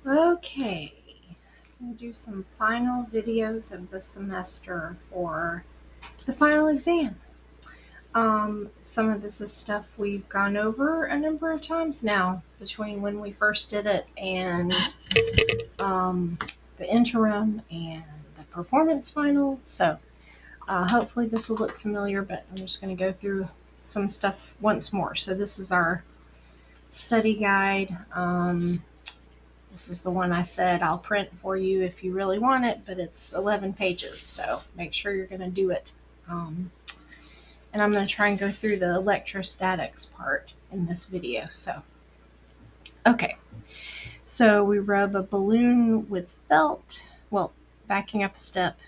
Okay, I'm going to do some final videos of the semester for the final exam. Some of this is stuff we've gone over a number of times now between when we first did it and the interim and the performance final. So hopefully this will look familiar, but I'm just going to go through some stuff once more. So this is our study guide. This is the one I said I'll print for you if you really want it, but it's 11 pages, so make sure you're going to do it. And I'm going to try and go through the electrostatics part in this video. Okay. So we rub a balloon with felt. Well, backing up a step,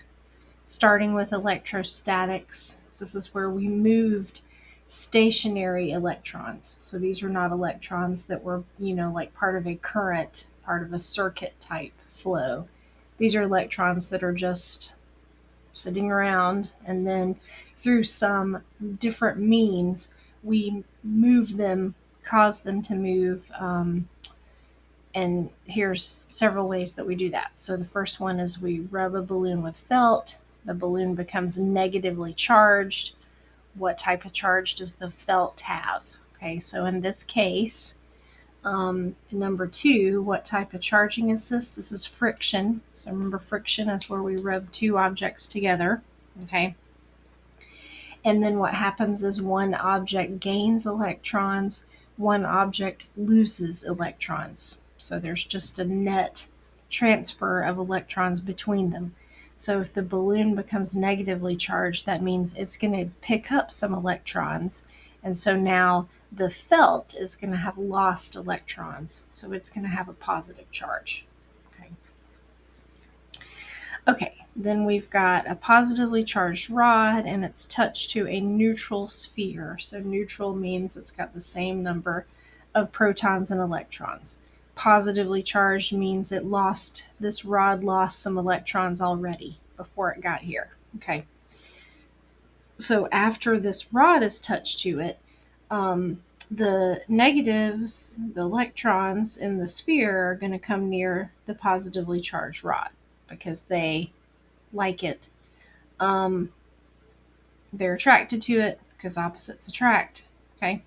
starting with electrostatics. This is where we moved stationary electrons. So these are not electrons that were, like part of a current, part of a circuit type flow. These are electrons that are just sitting around, and then through some different means, we move them, cause them to move. And here's several ways that we do that. So the first one is we rub a balloon with felt. The balloon becomes negatively charged. What type of charge does the felt have? Okay, so in this case, number 2, what type of charging is this? This is friction. So remember, friction is where we rub two objects together. Okay. And then what happens is one object gains electrons, one object loses electrons. So there's just a net transfer of electrons between them. So if the balloon becomes negatively charged, that means it's going to pick up some electrons. And so now the felt is going to have lost electrons. So it's going to have a positive charge. Okay, then we've got a positively charged rod and it's touched to a neutral sphere. So neutral means it's got the same number of protons and electrons. Positively charged means this rod lost some electrons already before it got here. Okay. So after this rod is touched to it, the negatives, the electrons in the sphere, are going to come near the positively charged rod because they like it. They're attracted to it because opposites attract. Okay.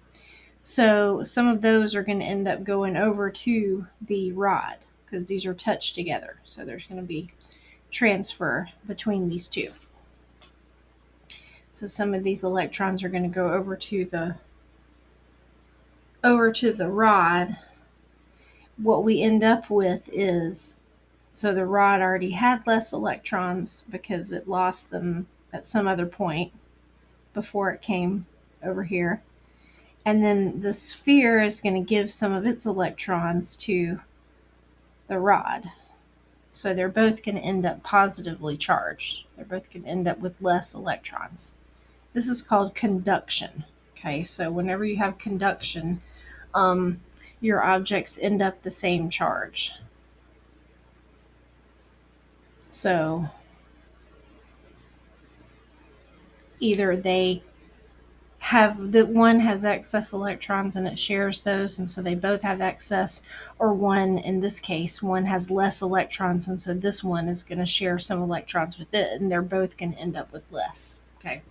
So some of those are going to end up going over to the rod because these are touched together. So there's going to be transfer between these two. So some of these electrons are going to go over to the rod. What we end up with is, so the rod already had less electrons because it lost them at some other point before it came over here. And then the sphere is going to give some of its electrons to the rod. So they're both going to end up positively charged. They're both going to end up with less electrons. This is called conduction. Okay, so whenever you have conduction, your objects end up the same charge. So either they have, the one has excess electrons and it shares those, and so they both have excess, or one, in this case, one has less electrons, and so this one is going to share some electrons with it, and they're both going to end up with less. Okay.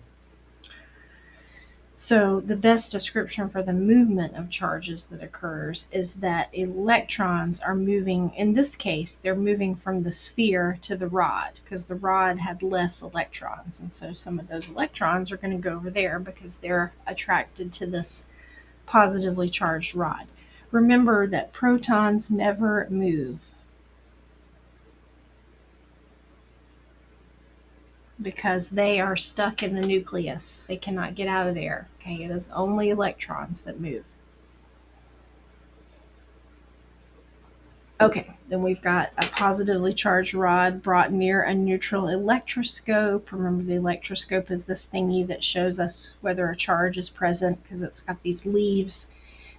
So the best description for the movement of charges that occurs is that electrons are moving, in this case, they're moving from the sphere to the rod because the rod had less electrons. And so some of those electrons are going to go over there because they're attracted to this positively charged rod. Remember that protons never move because they are stuck in the nucleus. They cannot get out of there. Okay, it is only electrons that move. Okay, then we've got a positively charged rod brought near a neutral electroscope. Remember, the electroscope is this thingy that shows us whether a charge is present because it's got these leaves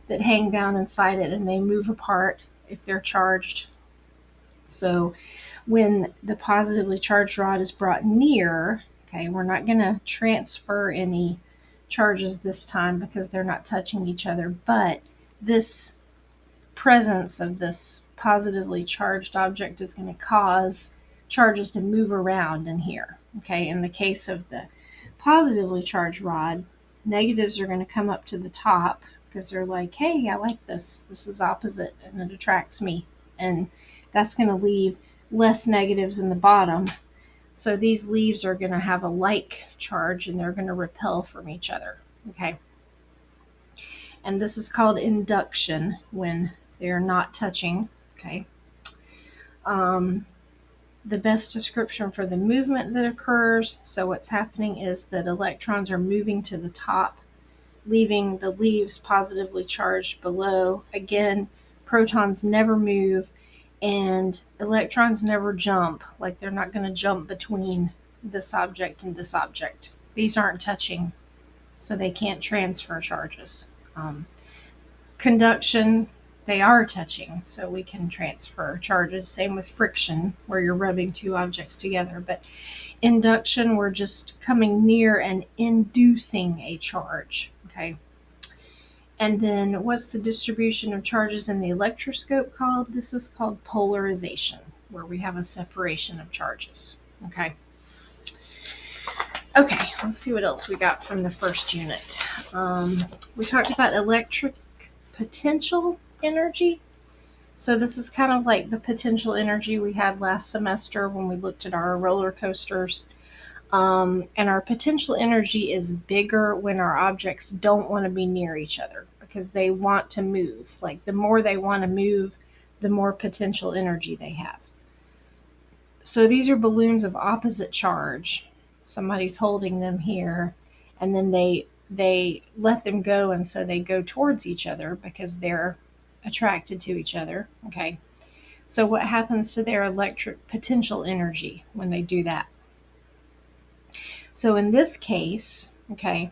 that hang down inside it and they move apart if they're charged. So when the positively charged rod is brought near, okay, we're not going to transfer any charges this time because they're not touching each other, but this presence of this positively charged object is going to cause charges to move around in here. Okay, in the case of the positively charged rod, negatives are going to come up to the top because they're like, hey, I like this. This is opposite and it attracts me. And that's going to leave less negatives in the bottom. So these leaves are going to have a like charge and they're going to repel from each other. Okay. And this is called induction when they're not touching. Okay. The best description for the movement that occurs. So what's happening is that electrons are moving to the top, leaving the leaves positively charged below. Again, protons never move and electrons never jump. Like they're not going to jump between this object and this object. These aren't touching, so they can't transfer charges. Conduction, they are touching, so we can transfer charges. Same with friction, where you're rubbing two objects together. But induction, we're just coming near and inducing a charge. Okay. And then what's the distribution of charges in the electroscope called? This is called polarization, where we have a separation of charges. Okay. Okay, let's see what else we got from the first unit. We talked about electric potential energy. So this is kind of like the potential energy we had last semester when we looked at our roller coasters. And our potential energy is bigger when our objects don't want to be near each other because they want to move. Like the more they want to move, the more potential energy they have. So these are balloons of opposite charge. Somebody's holding them here, and then they let them go, and so they go towards each other because they're attracted to each other. Okay. So what happens to their electric potential energy when they do that? So in this case, okay,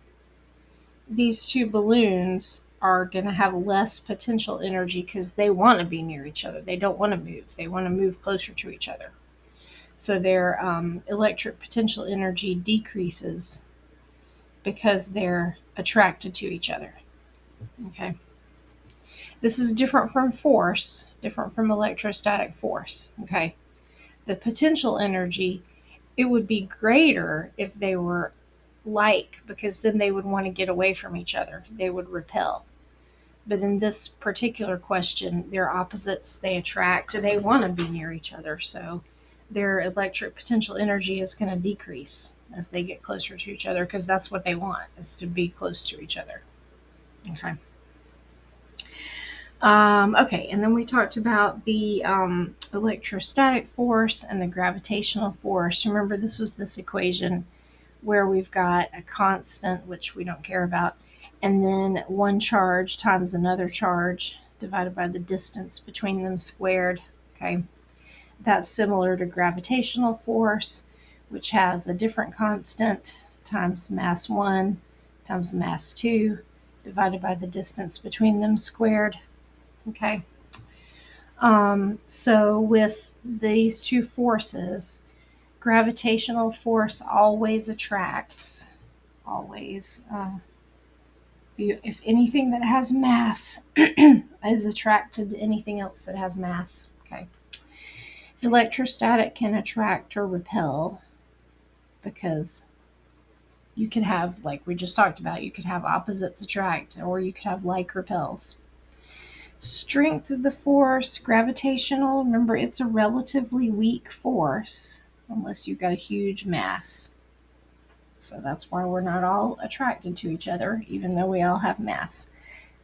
these two balloons are going to have less potential energy because they want to be near each other. They don't want to move. They want to move closer to each other. So their electric potential energy decreases because they're attracted to each other. Okay. This is different from force, different from electrostatic force. Okay. The potential energy, it would be greater if they were like, because then they would want to get away from each other. They would repel. But in this particular question, they're opposites. They attract. They want to be near each other. So their electric potential energy is going to decrease as they get closer to each other because that's what they want, is to be close to each other. Okay. Okay, and then we talked about the electrostatic force and the gravitational force. Remember, this was this equation where we've got a constant, which we don't care about, and then one charge times another charge divided by the distance between them squared. Okay, that's similar to gravitational force, which has a different constant times mass 1 times mass 2 divided by the distance between them squared. Okay. So with these two forces, gravitational force always attracts. Always. If anything that has mass is attracted to anything else that has mass. Okay. Electrostatic can attract or repel because you can have, like we just talked about, you could have opposites attract or you could have like repels. Strength of the force, gravitational, remember it's a relatively weak force unless you've got a huge mass. So that's why we're not all attracted to each other, even though we all have mass.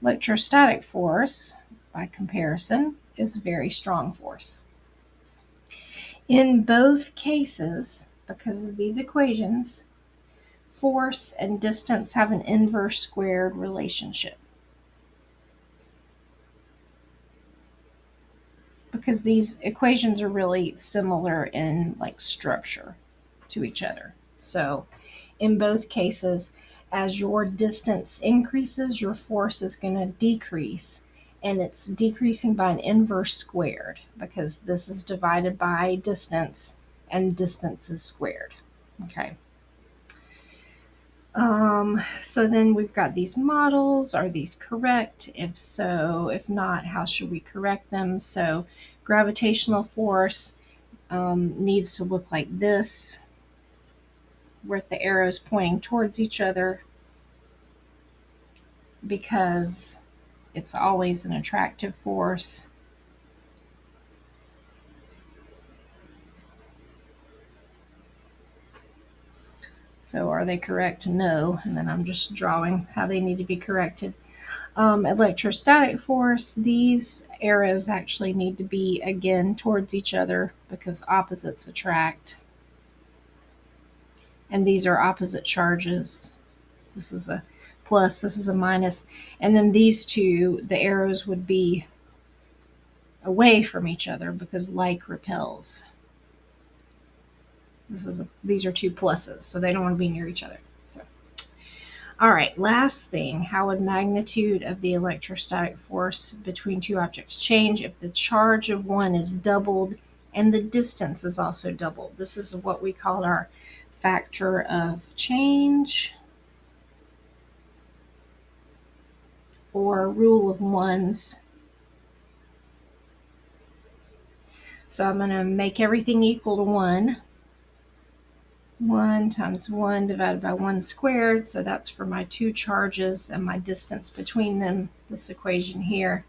Electrostatic force, by comparison, is a very strong force. In both cases, because of these equations, force and distance have an inverse squared relationship. Because these equations are really similar in like structure to each other. So in both cases, as your distance increases, your force is going to decrease, and it's decreasing by an inverse squared because this is divided by distance and distance is squared. Okay. So then we've got these models. Are these correct? If so, if not, how should we correct them? So gravitational force needs to look like this, with the arrows pointing towards each other, because it's always an attractive force. So are they correct? No. And then I'm just drawing how they need to be corrected. Electrostatic force, these arrows actually need to be again towards each other because opposites attract. And these are opposite charges. This is a plus, this is a minus. And then these two, the arrows would be away from each other because like repels. These are two pluses, so they don't want to be near each other. So, all right, last thing, how would magnitude of the electrostatic force between two objects change if the charge of one is doubled and the distance is also doubled? This is what we call our factor of change, or rule of ones. So I'm going to make everything equal to 1. 1 times 1 divided by 1 squared. So that's for my two charges and my distance between them, this equation here.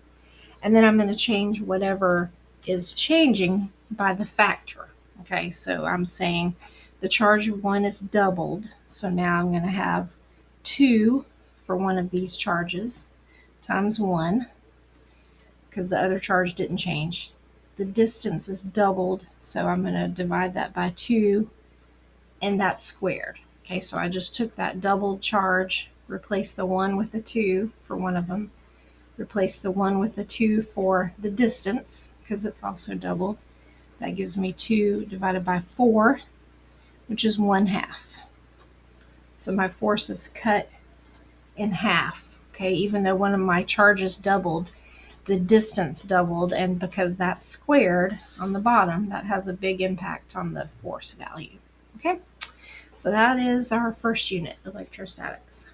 And then I'm going to change whatever is changing by the factor. Okay, so I'm saying the charge of 1 is doubled. So now I'm going to have 2 for one of these charges times 1, because the other charge didn't change. The distance is doubled, so I'm going to divide that by 2, and that's squared. Okay, so I just took that doubled charge, replaced the 1 with the 2 for one of them, replace the 1 with the 2 for the distance, because it's also doubled. That gives me 2 divided by 4, which is 1/2. So my force is cut in half. Okay, even though one of my charges doubled, the distance doubled, and because that's squared on the bottom, that has a big impact on the force value. Okay, so that is our first unit, electrostatics.